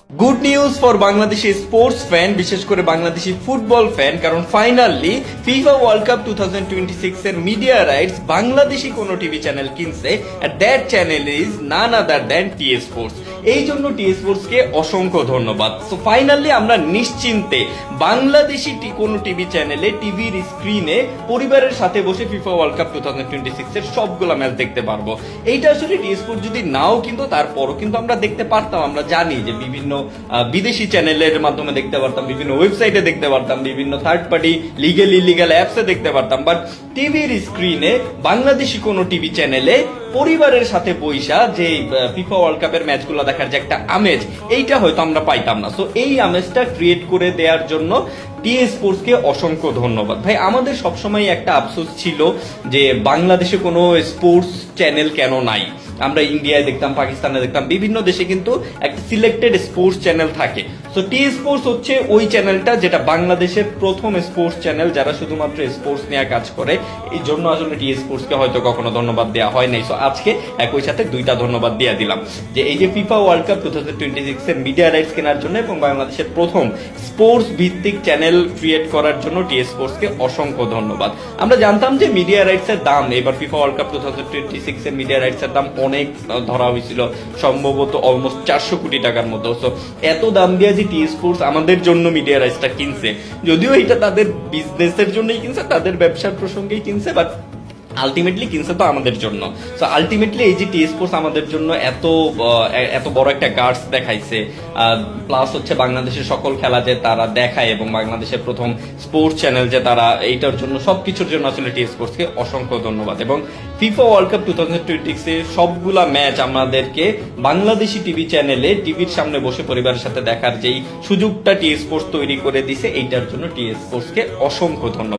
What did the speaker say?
Good news for Bangladeshi sports fan, বিশেষ করে Bangladeshi football fan, কারণ ফাইনালি ফিফা ওয়ার্ল্ড কাপ 2026 এর মিডিয়া রাইটস বাংলাদেশি কোন টিভি চ্যানেল কিনছে, and that channel is none other than TA sports. এই জন্য টিএ স্পোর্টস কে অসংখ্য ধন্যবাদ। সো ফাইনালি আমরা নিশ্চিন্তে বাংলাদেশি কোন টিভি চ্যানেলে টিভির স্ক্রিনে পরিবারের সাথে বসে ফিফা ওয়ার্ল্ড কাপ 2026 এর সবগুলা ম্যাচ দেখতে পারবো। এইটা আসলে টিএ স্পোর্টস যদি নাও কিন্তু তারপরও কিন্তু আমরা দেখতে পারতাম। আমরা জানি যে বিভিন্ন বিদেশি চ্যানেলের মাধ্যমে দেখতে পারতাম, বিভিন্ন ওয়েবসাইটে দেখতে পারতাম, বিভিন্ন থার্ড পার্টি লিগেল ইলিগাল অ্যাপসে দেখতে পারতাম, বাট টিভির স্ক্রিনে বাংলাদেশি কোনো টিভি চ্যানেলে পরিবারের সাথে বইসা যে ফিফা ওয়ার্ল্ড কাপের ম্যাচগুলো দেখার যে একটা আমেজ, এইটা হয়তো আমরা পাইতাম না। সো এই আমেজটা ক্রিয়েট করে দেওয়ার জন্য টিএ স্পোর্টস কে অসংখ্য ধন্যবাদ। ভাই, আমাদের সবসময় একটা আফসোস ছিল যে বাংলাদেশে কোনো স্পোর্টস চ্যানেল কেন নাই। আমরা ইন্ডিয়ায় দেখতাম, পাকিস্তানে দেখতাম, বিভিন্ন দেশে কিন্তু একটা সিলেক্টেড স্পোর্টস চ্যানেল থাকে। সো টিএ স্পোর্টস হচ্ছে ওই চ্যানেলটা যেটা বাংলাদেশের প্রথম স্পোর্টস চ্যানেল যারা শুধুমাত্র স্পোর্টস নিয়ে কাজ করে। এই জন্য আসলে টিএ স্পোর্টস কে হয়তো কখনো ধন্যবাদ দেওয়া হয় নাই। সো আজকে একই সাথে দুইটা ধন্যবাদ দিয়ে দিলাম যে এই যে ফিফা ওয়ার্ল্ড কাপ 2026 এর মিডিয়া রাইটস কেনার জন্য এবং বাংলাদেশের প্রথম স্পোর্টস ভিত্তিক চ্যানেল ক্রিয়েট করার জন্য টিএ স্পোর্টস কে অসংখ্য ধন্যবাদ। আমরা জানতাম যে মিডিয়া রাইটস এর দাম এবার ফিফা ওয়ার্ল্ড কাপ 2026 এর মিডিয়া রাইটস এর দাম অনেক ধরা হয়েছিল, সম্ভবত অলমোস্ট 400 কোটি টাকার মতো। সো এত দাম দিয়ে যে টিএ স্পোর্টস আমাদের জন্য মিডিয়া রাইটসটা কিনছে, যদিও এটা তাদের বিজনেসের জন্যই কিনছে, তাদের ব্যবসার প্রসঙ্গেই কিনছে, বাট আলটিমেটলি কিনছে তো আমাদের জন্য। সো আলটিমেটলি এই যে টিএ স্পোর্টস আমাদের জন্য এত বড় একটা গার্ডস দেখাইছে, প্লাস হচ্ছে বাংলাদেশের সকল খেলা যে তারা দেখায় এবং বাংলাদেশের প্রথম স্পোর্টস চ্যানেল যে তারা, এইটার জন্য সবকিছুর জন্য আসলে টিএ স্পোর্টসকে অসংখ্য ধন্যবাদ। এবং ফিফা ওয়ার্ল্ড কাপ 2026 এর সবগুলা ম্যাচ আমাদেরকে বাংলাদেশি টিভি চ্যানেলে টিভির সামনে বসে পরিবারের সাথে দেখার যেই সুযোগটা টিএ স্পোর্টস তৈরি করে দিছে, এইটার জন্য টিএ স্পোর্টসকে অসংখ্য ধন্যবাদ।